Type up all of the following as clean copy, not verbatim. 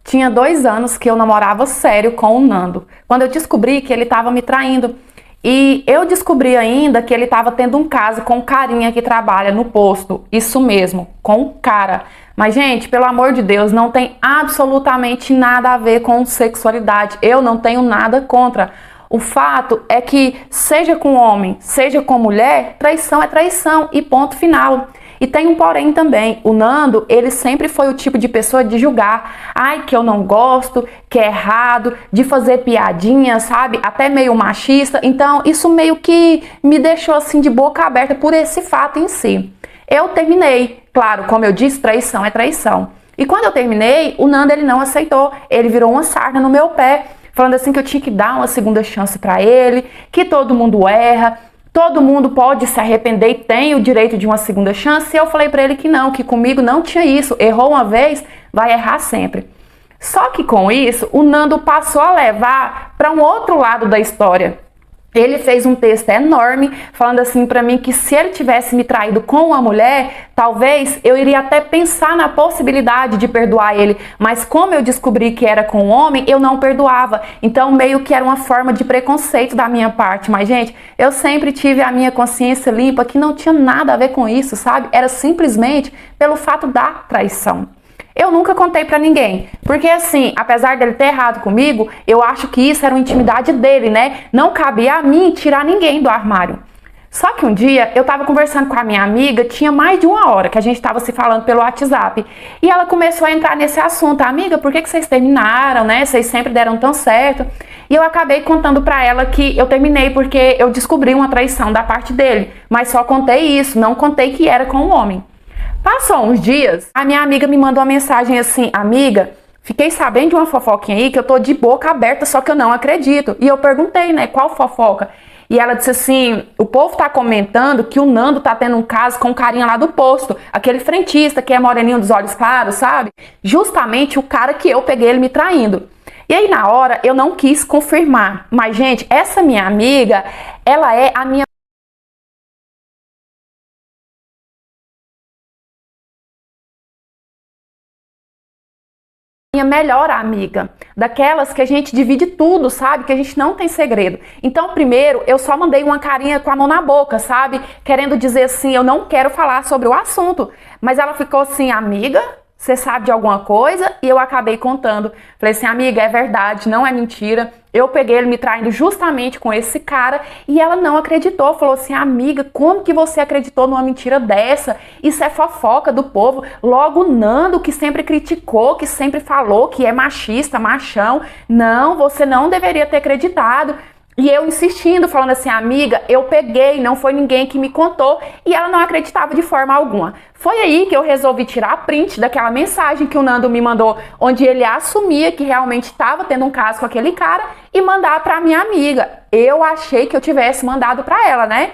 Tinha 2 anos que eu namorava sério com o Nando, quando eu descobri que ele estava me traindo. E eu descobri ainda que ele estava tendo um caso com um carinha que trabalha no posto. Isso mesmo, com um cara. Mas, gente, pelo amor de Deus, não tem absolutamente nada a ver com sexualidade. Eu não tenho nada contra. O fato é que, seja com homem, seja com mulher, traição é traição e ponto final. E tem um porém também, o Nando, ele sempre foi o tipo de pessoa de julgar, ai, que eu não gosto, que é errado, de fazer piadinha, sabe, até meio machista. Então isso meio que me deixou assim de boca aberta por esse fato em si. Eu terminei, claro, como eu disse, traição é traição. E quando eu terminei, o Nando ele não aceitou, ele virou uma sarna no meu pé, falando assim que eu tinha que dar uma segunda chance pra ele, que todo mundo erra, todo mundo pode se arrepender e tem o direito de uma segunda chance. E eu falei pra ele que não, que comigo não tinha isso. Errou uma vez, vai errar sempre. Só que com isso, o Nando passou a levar para um outro lado da história. Ele fez um texto enorme falando assim pra mim que se ele tivesse me traído com uma mulher, talvez eu iria até pensar na possibilidade de perdoar ele, mas como eu descobri que era com um homem, eu não perdoava. Então meio que era uma forma de preconceito da minha parte. Mas, gente, eu sempre tive a minha consciência limpa que não tinha nada a ver com isso, sabe? Era simplesmente pelo fato da traição. Eu nunca contei pra ninguém, porque assim, apesar dele ter errado comigo, eu acho que isso era uma intimidade dele, né? Não cabia a mim tirar ninguém do armário. Só que um dia eu tava conversando com a minha amiga, tinha mais de 1 hora que a gente tava se falando pelo WhatsApp, e ela começou a entrar nesse assunto: amiga, por que vocês terminaram, né? Vocês sempre deram tão certo. E eu acabei contando pra ela que eu terminei porque eu descobri uma traição da parte dele, mas só contei isso, não contei que era com um homem. Passou uns dias, a minha amiga me mandou uma mensagem assim: amiga, fiquei sabendo de uma fofoquinha aí que eu tô de boca aberta, só que eu não acredito. E eu perguntei, né, qual fofoca? E ela disse assim: o povo tá comentando que o Nando tá tendo um caso com um carinha lá do posto, aquele frentista que é moreninho dos olhos claros, sabe? Justamente o cara que eu peguei ele me traindo. E aí na hora eu não quis confirmar, mas gente, essa minha amiga, ela é a minha melhor amiga, daquelas que a gente divide tudo, sabe? Que a gente não tem segredo. Então, primeiro, eu só mandei uma carinha com a mão na boca, sabe? Querendo dizer assim, eu não quero falar sobre o assunto. Mas ela ficou assim: amiga, você sabe de alguma coisa? E eu acabei contando. Falei assim: amiga, é verdade, não é mentira. Eu peguei ele me traindo justamente com esse cara. E ela não acreditou. Falou assim: amiga, como que você acreditou numa mentira dessa? Isso é fofoca do povo. Logo o Nando, que sempre criticou, que sempre falou que é machista, machão. Não, você não deveria ter acreditado. E eu insistindo, falando assim: amiga, eu peguei, não foi ninguém que me contou. E ela não acreditava de forma alguma. Foi aí que eu resolvi tirar print daquela mensagem que o Nando me mandou, onde ele assumia que realmente estava tendo um caso com aquele cara, e mandar pra minha amiga. Eu achei que eu tivesse mandado pra ela, né?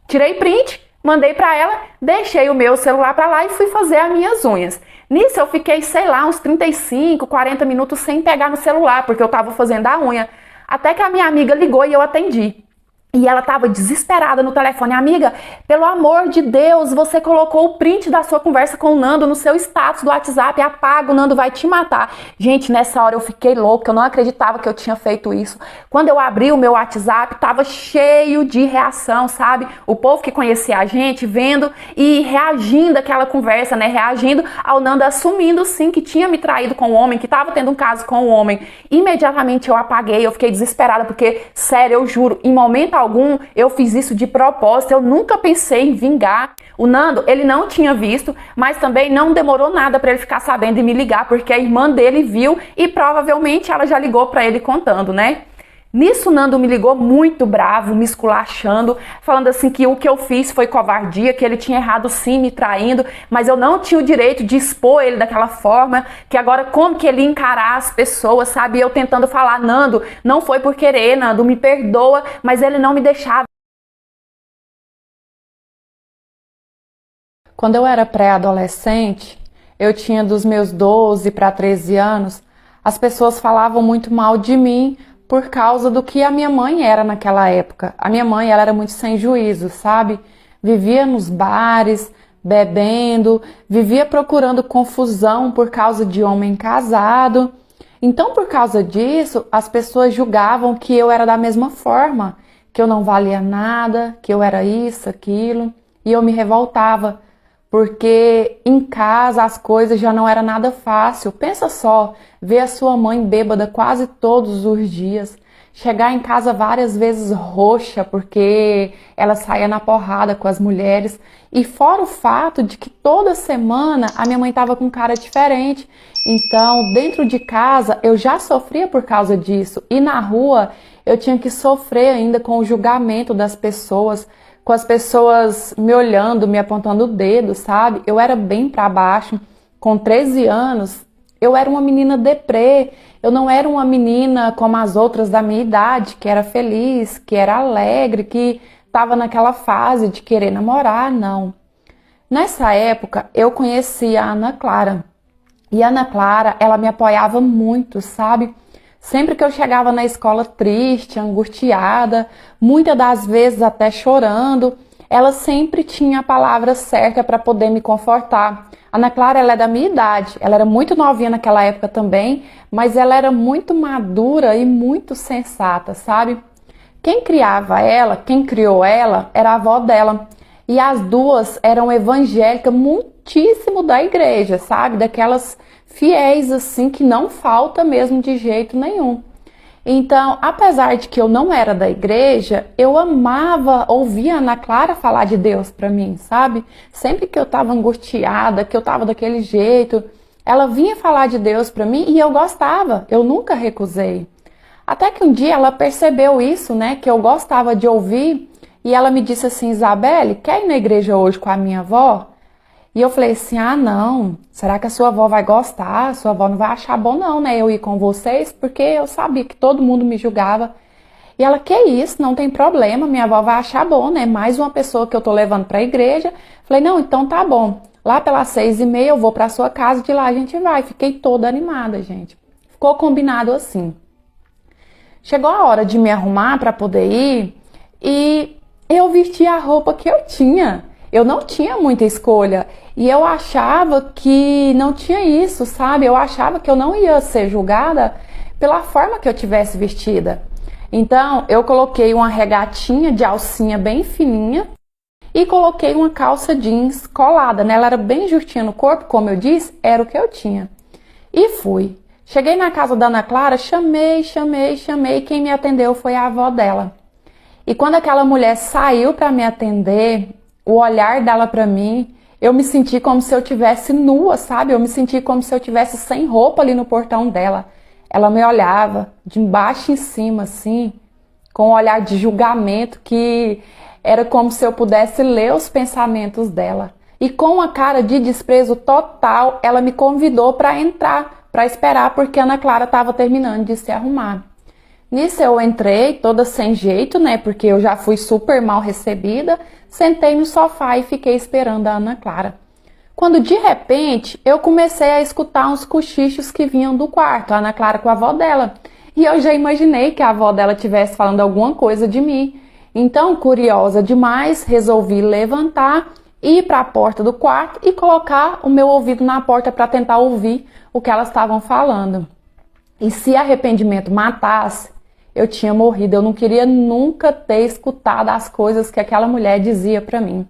Tirei print, mandei pra ela, deixei o meu celular pra lá e fui fazer as minhas unhas. Nisso eu fiquei, sei lá, uns 35, 40 minutos sem pegar no celular, porque eu tava fazendo a unha. Até que a minha amiga ligou e eu atendi. E ela estava desesperada no telefone: amiga, pelo amor de Deus, você colocou o print da sua conversa com o Nando no seu status do WhatsApp, apaga, o Nando vai te matar. Gente, nessa hora eu fiquei louca, eu não acreditava que eu tinha feito isso. Quando eu abri o meu WhatsApp, tava cheio de reação, sabe? O povo que conhecia a gente, vendo e reagindo àquela conversa, né? Reagindo ao Nando assumindo sim que tinha me traído com o homem, que tava tendo um caso com o homem. Imediatamente eu apaguei, eu fiquei desesperada, porque, sério, eu juro, em momento algum eu fiz isso de propósito, eu nunca pensei em vingar. O Nando, ele não tinha visto, mas também não demorou nada para ele ficar sabendo e me ligar, porque a irmã dele viu e provavelmente ela já ligou para ele contando, né? Nisso, o Nando me ligou muito bravo, me esculachando, falando assim que o que eu fiz foi covardia, que ele tinha errado sim me traindo, mas eu não tinha o direito de expor ele daquela forma, que agora como que ele ia encarar as pessoas, sabe? E eu tentando falar: Nando, não foi por querer, Nando, me perdoa, mas ele não me deixava. Quando eu era pré-adolescente, eu tinha dos meus 12 para 13 anos, as pessoas falavam muito mal de mim, por causa do que a minha mãe era naquela época. A minha mãe, ela era muito sem juízo, sabe? Vivia nos bares, bebendo, vivia procurando confusão por causa de homem casado. Então, por causa disso, as pessoas julgavam que eu era da mesma forma, que eu não valia nada, que eu era isso, aquilo, e eu me revoltava, porque em casa as coisas já não era nada fácil. Pensa só, ver a sua mãe bêbada quase todos os dias, chegar em casa várias vezes roxa porque ela saía na porrada com as mulheres, e fora o fato de que toda semana a minha mãe estava com cara diferente. Então, dentro de casa eu já sofria por causa disso, e na rua eu tinha que sofrer ainda com o julgamento das pessoas, com as pessoas me olhando, me apontando o dedo, sabe? Eu era bem para baixo. Com 13 anos, eu era uma menina deprê. Eu não era uma menina como as outras da minha idade, que era feliz, que era alegre, que estava naquela fase de querer namorar, não. Nessa época, eu conheci a Ana Clara. E a Ana Clara, ela me apoiava muito, sabe? Sempre que eu chegava na escola triste, angustiada, muitas das vezes até chorando, ela sempre tinha a palavra certa para poder me confortar. A Ana Clara, ela é da minha idade, ela era muito novinha naquela época também, mas ela era muito madura e muito sensata, sabe? Quem criava ela, quem criou ela, era a avó dela. E as duas eram evangélicas muitíssimo da igreja, sabe? Daquelas fiéis assim que não falta mesmo de jeito nenhum. Então, apesar de que eu não era da igreja, eu amava ouvir a Ana Clara falar de Deus para mim, sabe? Sempre que eu estava angustiada, que eu estava daquele jeito, ela vinha falar de Deus para mim e eu gostava, eu nunca recusei. Até que um dia ela percebeu isso, né, que eu gostava de ouvir, e ela me disse assim: Isabelle, quer ir na igreja hoje com a minha avó? E eu falei assim: ah, não, será que a sua avó vai gostar? A sua avó não vai achar bom não, né, eu ir com vocês? Porque eu sabia que todo mundo me julgava. E ela: que isso, não tem problema, minha avó vai achar bom, né, mais uma pessoa que eu tô levando pra igreja. Falei: não, então tá bom, lá pelas 6h30 eu vou pra sua casa, de lá a gente vai. Fiquei toda animada, gente. Ficou combinado assim. Chegou a hora de me arrumar pra poder ir e eu vesti a roupa que eu tinha. Eu não tinha muita escolha e eu achava que não tinha isso, sabe? Eu achava que eu não ia ser julgada pela forma que eu tivesse vestida. Então, eu coloquei uma regatinha de alcinha bem fininha e coloquei uma calça jeans colada, né? Ela era bem justinha no corpo, como eu disse, era o que eu tinha. E fui. Cheguei na casa da Ana Clara, chamei. Quem me atendeu foi a avó dela. E quando aquela mulher saiu para me atender, o olhar dela para mim, eu me senti como se eu tivesse nua, sabe? Eu me senti como se eu tivesse sem roupa ali no portão dela. Ela me olhava de baixo em cima, assim, com um olhar de julgamento que era como se eu pudesse ler os pensamentos dela. E com uma cara de desprezo total, ela me convidou para entrar, para esperar, porque a Ana Clara estava terminando de se arrumar. Nisso eu entrei toda sem jeito, né, porque eu já fui super mal recebida, sentei no sofá e fiquei esperando a Ana Clara. Quando de repente eu comecei a escutar uns cochichos que vinham do quarto, a Ana Clara com a avó dela, e eu já imaginei que a avó dela estivesse falando alguma coisa de mim. Então, curiosa demais, resolvi levantar, ir para a porta do quarto e colocar o meu ouvido na porta para tentar ouvir o que elas estavam falando. E se arrependimento matasse, eu tinha morrido. Eu não queria nunca ter escutado as coisas que aquela mulher dizia para mim.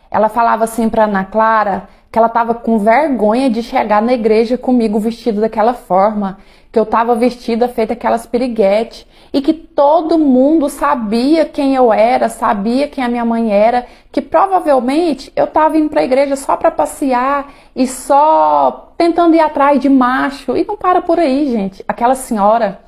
Ela falava assim para Ana Clara que ela estava com vergonha de chegar na igreja comigo vestido daquela forma, que eu estava vestida feita aquelas piriguete, e que todo mundo sabia quem eu era, sabia quem a minha mãe era, que provavelmente eu estava indo para a igreja só para passear e só tentando ir atrás de macho. E não para por aí, gente. Aquela senhora,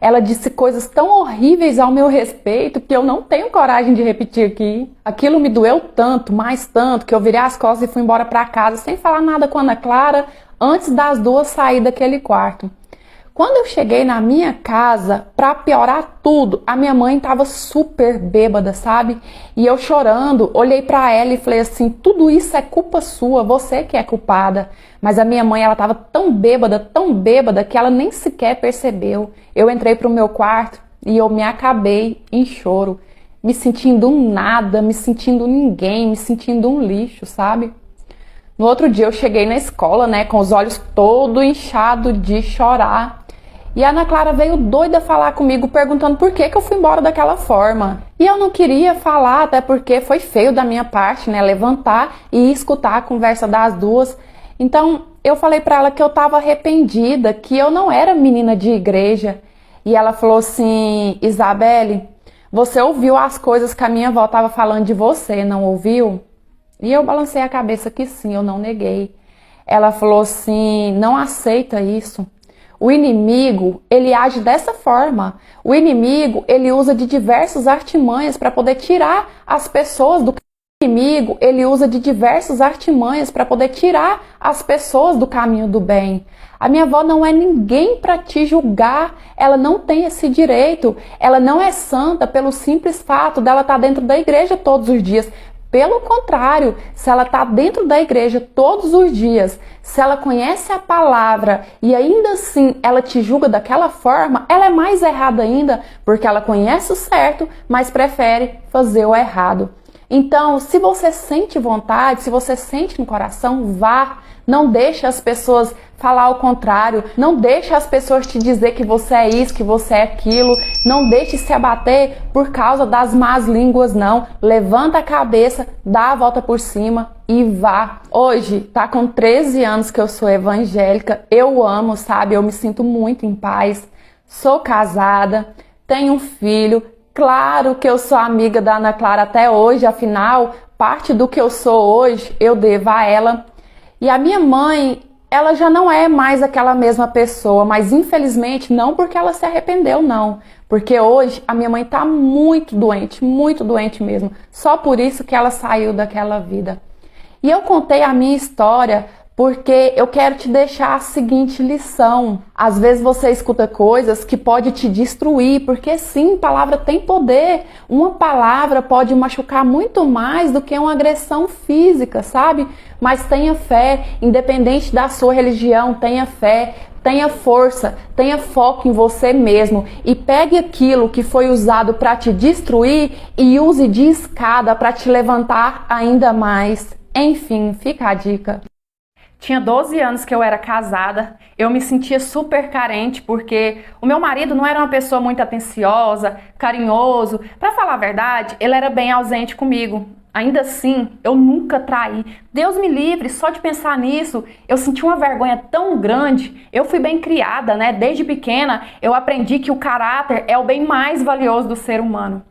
ela disse coisas tão horríveis ao meu respeito que eu não tenho coragem de repetir aqui. Aquilo me doeu tanto, mais tanto, que eu virei as costas e fui embora para casa sem falar nada com a Ana Clara antes das duas sair daquele quarto. Quando eu cheguei na minha casa, para piorar tudo, a minha mãe estava super bêbada, sabe? E eu chorando, olhei para ela e falei assim: tudo isso é culpa sua, você que é culpada. Mas a minha mãe, ela estava tão bêbada, que ela nem sequer percebeu. Eu entrei pro meu quarto e eu me acabei em choro, me sentindo um nada, me sentindo ninguém, me sentindo um lixo, sabe? No outro dia eu cheguei na escola, né, com os olhos todo inchados de chorar. E a Ana Clara veio doida falar comigo, perguntando por que eu fui embora daquela forma. E eu não queria falar, até porque foi feio da minha parte, né, levantar e escutar a conversa das duas. Então, eu falei pra ela que eu tava arrependida, que eu não era menina de igreja. E ela falou assim: Isabelle, você ouviu as coisas que a minha avó tava falando de você, não ouviu? E eu balancei a cabeça que sim, eu não neguei. Ela falou assim: não aceita isso. O inimigo, ele age dessa forma. O inimigo, ele usa de diversas artimanhas para poder tirar as pessoas do inimigo, ele usa de diversas artimanhas para poder tirar as pessoas do caminho do bem. A minha avó não é ninguém para te julgar, ela não tem esse direito, ela não é santa pelo simples fato dela estar dentro da igreja todos os dias. Pelo contrário, se ela está dentro da igreja todos os dias, se ela conhece a palavra e ainda assim ela te julga daquela forma, ela é mais errada ainda, porque ela conhece o certo, mas prefere fazer o errado. Então, se você sente vontade, se você sente no coração, vá. Não deixe as pessoas falar o contrário. Não deixe as pessoas te dizer que você é isso, que você é aquilo. Não deixe se abater por causa das más línguas, não. Levanta a cabeça, dá a volta por cima e vá. Hoje, tá com 13 anos que eu sou evangélica. Eu amo, sabe? Eu me sinto muito em paz. Sou casada, tenho um filho. Claro que eu sou amiga da Ana Clara até hoje, afinal, parte do que eu sou hoje eu devo a ela. E a minha mãe, ela já não é mais aquela mesma pessoa, mas infelizmente não porque ela se arrependeu, não. Porque hoje a minha mãe tá muito doente mesmo. Só por isso que ela saiu daquela vida. E eu contei a minha história porque eu quero te deixar a seguinte lição. Às vezes você escuta coisas que pode te destruir, porque sim, palavra tem poder. Uma palavra pode machucar muito mais do que uma agressão física, sabe? Mas tenha fé, independente da sua religião, tenha fé, tenha força, tenha foco em você mesmo e pegue aquilo que foi usado para te destruir e use de escada para te levantar ainda mais. Enfim, fica a dica. Tinha 12 anos que eu era casada, eu me sentia super carente porque o meu marido não era uma pessoa muito atenciosa, carinhoso. Pra falar a verdade, ele era bem ausente comigo. Ainda assim, eu nunca traí. Deus me livre, só de pensar nisso, eu senti uma vergonha tão grande. Eu fui bem criada, né? Desde pequena, eu aprendi que o caráter é o bem mais valioso do ser humano.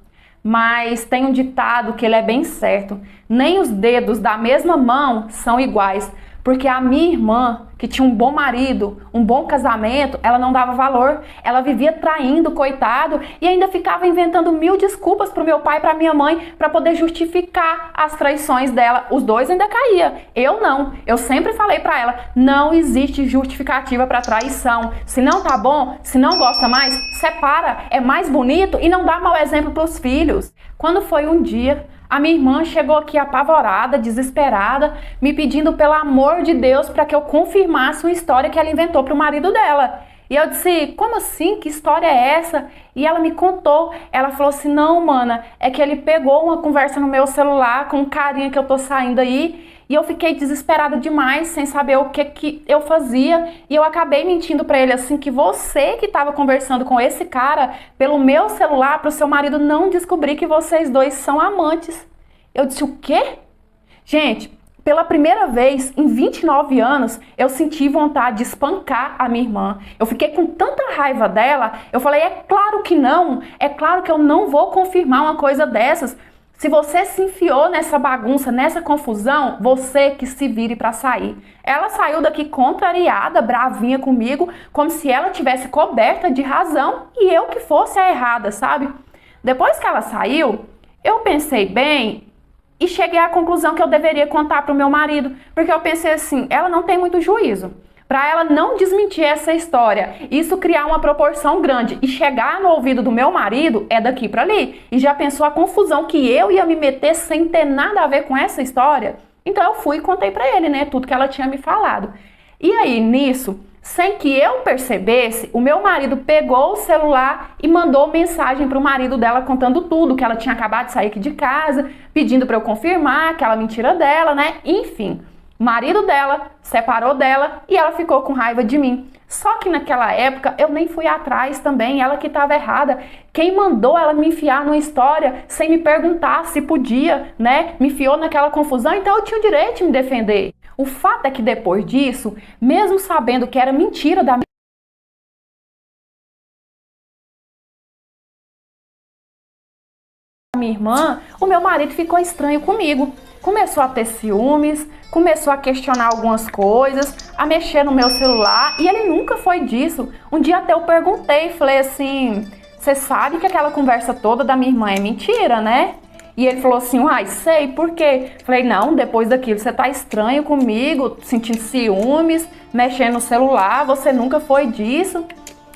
Mas tem um ditado que ele é bem certo: nem os dedos da mesma mão são iguais. Porque a minha irmã, que tinha um bom marido, um bom casamento, ela não dava valor. Ela vivia traindo, coitado, e ainda ficava inventando 1000 desculpas pro meu pai e pra minha mãe para poder justificar as traições dela. Os dois ainda caíam. Eu não. Eu sempre falei pra ela: não existe justificativa pra traição. Se não tá bom, se não gosta mais, separa. É mais bonito e não dá mau exemplo pros filhos. Quando foi um dia, a minha irmã chegou aqui apavorada, desesperada, me pedindo pelo amor de Deus para que eu confirmasse uma história que ela inventou para o marido dela. E eu disse: como assim? Que história é essa? E ela me contou. Ela falou assim: não, mana, é que ele pegou uma conversa no meu celular com um carinha que eu tô saindo aí. E eu fiquei desesperada demais, sem saber o que eu fazia. E eu acabei mentindo pra ele assim, que você que estava conversando com esse cara pelo meu celular, pro seu marido não descobrir que vocês dois são amantes. Eu disse: o quê? Gente, pela primeira vez em 29 anos, eu senti vontade de espancar a minha irmã. Eu fiquei com tanta raiva dela, eu falei: é claro que não, é claro que eu não vou confirmar uma coisa dessas. Se você se enfiou nessa bagunça, nessa confusão, você que se vire para sair. Ela saiu daqui contrariada, bravinha comigo, como se ela tivesse coberta de razão e eu que fosse a errada, sabe? Depois que ela saiu, eu pensei bem e cheguei à conclusão que eu deveria contar pro meu marido, porque eu pensei assim: ela não tem muito juízo. Para ela não desmentir essa história, isso criar uma proporção grande e chegar no ouvido do meu marido, é daqui para ali. E já pensou a confusão que eu ia me meter sem ter nada a ver com essa história? Então eu fui e contei para ele, né, tudo que ela tinha me falado. E aí, nisso, sem que eu percebesse, o meu marido pegou o celular e mandou mensagem pro marido dela contando tudo, que ela tinha acabado de sair aqui de casa, pedindo para eu confirmar aquela mentira dela, né? Enfim. O marido dela separou dela e ela ficou com raiva de mim. Só que naquela época eu nem fui atrás também, ela que estava errada. Quem mandou ela me enfiar numa história sem me perguntar se podia, né? Me enfiou naquela confusão, então eu tinha o direito de me defender. O fato é que depois disso, mesmo sabendo que era mentira da minha irmã, o meu marido ficou estranho comigo. Começou a ter ciúmes, começou a questionar algumas coisas, a mexer no meu celular, e ele nunca foi disso. Um dia até eu perguntei, falei assim, você sabe que aquela conversa toda da minha irmã é mentira, né? E ele falou assim, uai, sei, por quê? Falei, não, depois daquilo você tá estranho comigo, sentindo ciúmes, mexendo no celular, você nunca foi disso.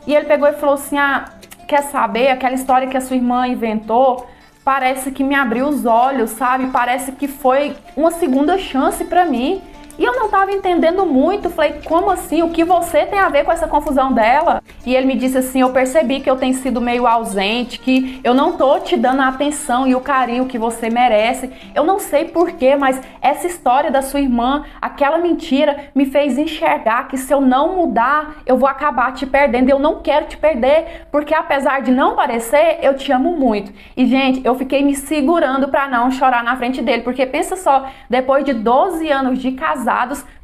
E ele pegou e falou assim, ah, quer saber, aquela história que a sua irmã inventou, parece que me abriu os olhos, sabe? Parece que foi uma segunda chance pra mim. E eu não estava entendendo muito, falei, como assim? O que você tem a ver com essa confusão dela? E ele me disse assim, eu percebi que eu tenho sido meio ausente, que eu não tô te dando a atenção e o carinho que você merece. Eu não sei porquê, mas essa história da sua irmã, aquela mentira, me fez enxergar que se eu não mudar, eu vou acabar te perdendo. Eu não quero te perder, porque apesar de não parecer, eu te amo muito. E, gente, eu fiquei me segurando pra não chorar na frente dele, porque pensa só, depois de 12 anos de casados,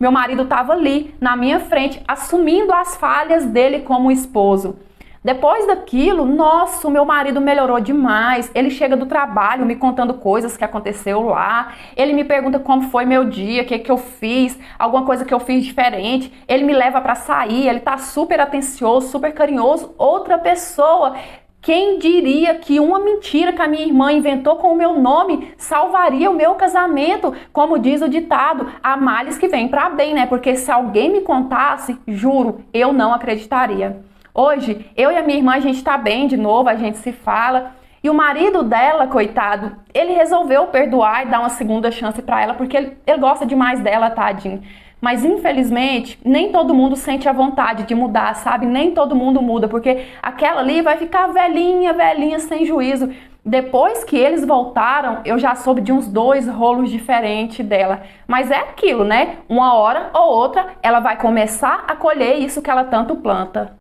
meu marido estava ali na minha frente, assumindo as falhas dele como esposo. Depois daquilo, nossa, o meu marido melhorou demais. Ele chega do trabalho me contando coisas que aconteceu lá. Ele me pergunta como foi meu dia, o que eu fiz, alguma coisa que eu fiz diferente. Ele me leva para sair, ele tá super atencioso, super carinhoso. Outra pessoa. Quem diria que uma mentira que a minha irmã inventou com o meu nome salvaria o meu casamento? Como diz o ditado, há males que vêm para bem, né? Porque se alguém me contasse, juro, eu não acreditaria. Hoje, eu e a minha irmã, a gente tá bem de novo, a gente se fala. E o marido dela, coitado, ele resolveu perdoar e dar uma segunda chance para ela, porque ele gosta demais dela, tadinho. Mas, infelizmente, nem todo mundo sente a vontade de mudar, sabe? Nem todo mundo muda, porque aquela ali vai ficar velhinha, velhinha, sem juízo. Depois que eles voltaram, eu já soube de uns 2 rolos diferentes dela. Mas é aquilo, né? Uma hora ou outra, ela vai começar a colher isso que ela tanto planta.